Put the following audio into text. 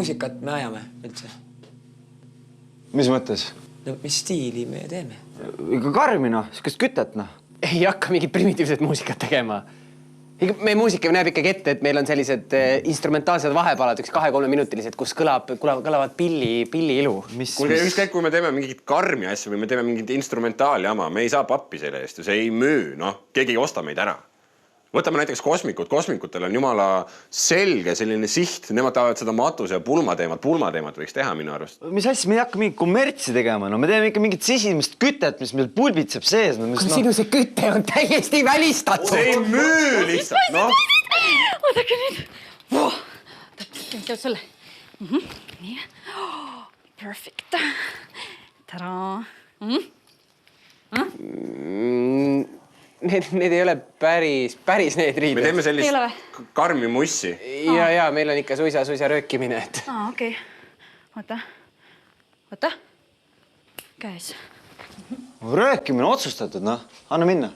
muusikat me ajame üldse? Mis mõttes? No mis stiili me teeme? Ikka karmi sihukest kütet Ei hakka mingit primitiivset muusikat tegema. Meie muusika näeb ikkagi ette, et meil on sellised instrumentaalsed vahepalad, 2-3 minutilised, kus kõlavad pilli ilu. Kuulge, ükskõik, kui me teeme mingit karmi asja või me teeme mingit instrumentaali jama, me ei saa pappi selle eest ja see ei müü, keegi ei osta meid ära. Võtame näiteks kosmikud. Kosmikutel on jumala selge selline siht. Nemad tahavad seda matuse ja pulmateemat võiks teha minu arust. Mis asja, me ei hakka mingit kommertsi tegema. Me teeme ikka mingit sisimist kütet, mis meil pulbitseb sees. Sinu see küte on täiesti välistatud. See ei müü lihtsalt, Oodake nüüd. Täpselt, teeb selle. Nii. Perfect. Tada. Need ei ole päris need riided. Me teeme sellist karmi mussi. Ja meil on ikka suisa röökimine. Okei. Võta. Käes. Röökimine otsustatud, Anna minna.